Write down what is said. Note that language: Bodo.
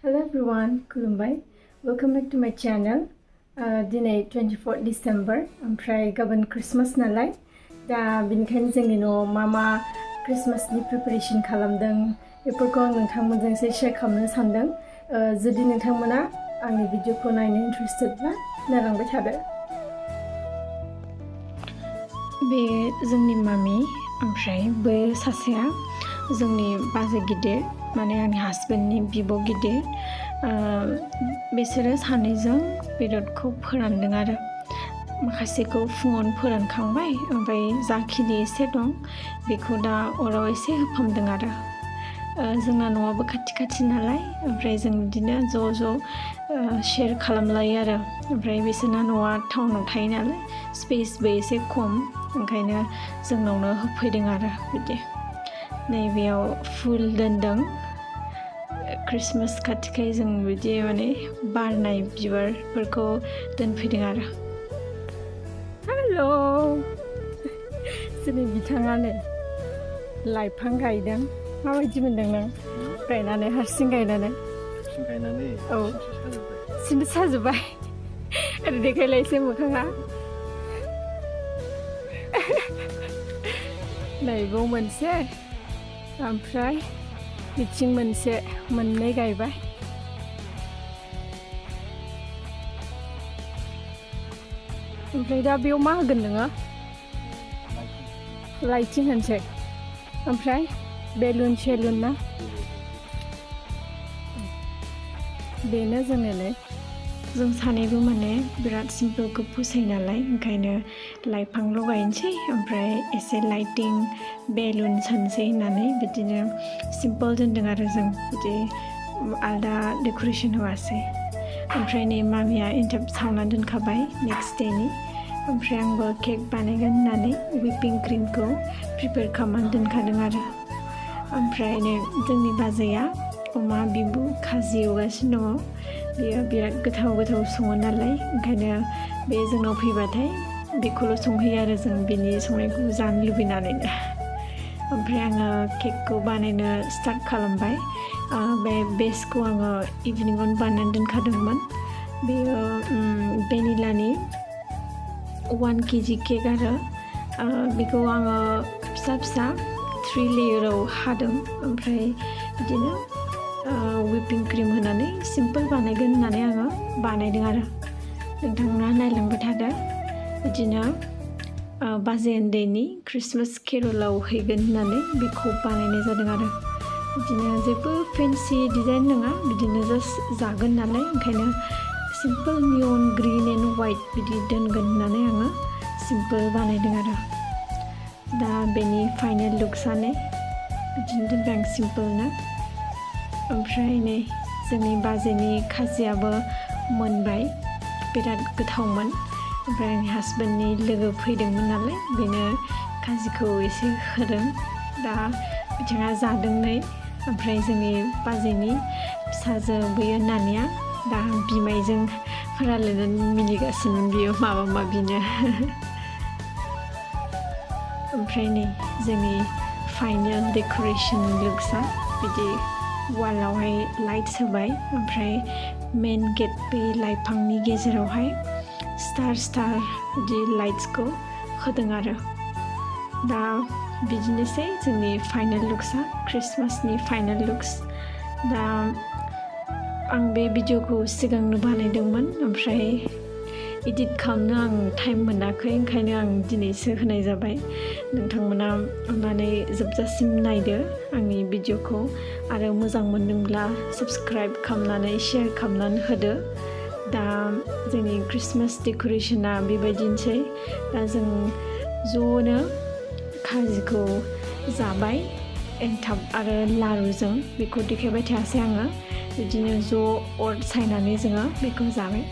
Hello everyone, kulumbai. Welcome back to my channel. Dinay 24 December. Oमफ्राय गाबोन Christmas नालाय दा बिनिखायनो जोंनि न'आव मा Christmasनि preparation खालामदों बेफोरखौ आं नोंथांमोनजों share खालामनो सानदों. जुदि नोंथांमोना आंनि भिडिअखौ नायनो interested बा नायलांबाय थादो. बे जोंनि मामि ओमफ्राय बे सासेया जोंनि बाजै गिदिर माने आंनि हासबेन्डनि बिब' गिदिर बिसोरो सानैजों बेदरखौ फोरानदों आरो माखासेखौ फुङावनो फोरानखांबाय ओमफ्राय जाखिनि एसे दं बेखौ दा अराव एसे होफामदों आरो जोंना न'आबो खाथि नालाय ओमफ्राय जों बिदिनो ज' शेयार खालामलायो आरो ओमफ्राय बिसोरना न'आ टाउनाव थायो नालाय स्पेसबो एसे खम ओंखायनो जोंनावनो होफैदों आरो बिदि नैबेयाव फुल दोनदों क्रिसमास खाथिखाय जों बिदि माने बारनाय बिबारफोरखौ दोनफैदों आरो हेल' जोंनि बिथाङा नै लाइफां गायदों माबायदि मोनदों नों गायनानै हारसिं गायनानै औ सिनथु साजोब्बाय ओरै देखायलाय एसे मोखाङा नैबाव मोनसे ओमफ्राय बिथिं मोनसे मोननै गायबाय ओमफ्राय दा बेयाव मा होगोन नोङो लाइटिं होनसै ओमफ्राय बेलुन सेलुन ना बेनो जोंनोलाय जों सानैबो माने बिराद सिम्पोलखौ फसायो नालाय ओंखायनो लाइफांल' गायनोसै ओमफ्राय एसे लाइटिं बेलुन सानसै होननानै बिदिनो सिम्पोल दोनदों आरो जों बिदि आलदा डेक'रेसन होआसै ओमफ्राय नै मामिया एन्थाब सावना दोनखाबाय नेक्स्ट डेनि ओमफ्राय आंबो केक बानायगोन होननानै व्हिपिं क्रिमखौ प्रिपेयार खालामनानै दोनखादों आरो ओमफ्राय नै जोंनि बाजैया अमा बिबु खाजि एवगासिनो दङ बेयो बिराद गोथाव सङो नालाय ओंखायनो बे जोंनाव फैबाथाय बेखौल' संहैयो आरो जों बिनि संनायखौ जानो लुबैनानैनो ओमफ्राय आङो केकखौ बानायनो स्टार्ट खालामबाय बे बेसखौ आङो इभिनिंआवनो बानायनानै दोनखादोंमोन बेयो भेनिलानि 1 kg केक आरो बेखौ आङो फिसा 3 लेयाराव हादों ओमफ्राय बिदिनो व्हिपिं क्रिम होनानै सिम्पोल बानायगोन होननानै आङो बानायदों आरो नोंथांमोना नायलांबाय थादो बिदिनो बाजै उन्दैनि क्रिसमास केरलाव हैगोन होननानै बेखौ बानायनाय जादों आरो बिदिनो जेबो फेन्सि डिजाइन नङा बिदिनो जास्ट जागोन नालाय ओंखायनो simple neon green and white बिदि दोनगोन होननानै आङो सिम्पोल बानायदों आरो दा बेनि फाइनेल लुक्सआनो बिदिनो दोनबाय आं सिम्पोलनो ओमफ्राय नै जोंनि बाजैनि खाजियाबो मोनबाय बिराद गोथावमोन ओमफ्राय आंनि हासबेन्डनि लोगो फैदोंमोन नालाय बेनो खाजिखौ एसे होदों दा बिथाङा जादों नै ओमफ्राय जोंनि बाजैनि फिसाजो बैयो नानिया दा बिमाइजों रायलायनानै मिनिगासिनो बियो माबा माबिनो ओमफ्राय नै जोंनि फाइनेल डेक'रेसन लुक्सआ बिदि वालावहाय लाइट्स होबाय ओमफ्राय मेन गेट बे लाइफांनि गेजेरावहाय स्टार बिदि लाइट्सखौ होदों आरो दा बिदिनोसै जोंनि फाइनेल लुक्सआ क्रिसमासनि फाइनेल लुक्स दा आं बे भिडिअखौ सिगांनो बानायदोंमोन ओमफ्राय एडिट खालामनो आं टाइम मोनाखै ओंखायनो आं दिनैसो होनाय जाबाय नोंथांमोना अननानै जोबजासिम नायदो आंनि भिडिअखौ आरो मोजां मोनदोंब्ला साबस्क्राइब खालामनानै शेयार खालामनानै होदो दा जोंनि क्रिसमास डेक'रेसना बेबायदिनोसै दा जों ज'नो खाजिखौ जाबाय एन्थाब आरो लारुजों बेखौ देखायबाय थायासै आङो बिदिनो ज' अर सायनानै जोङो बेखौ जाबाय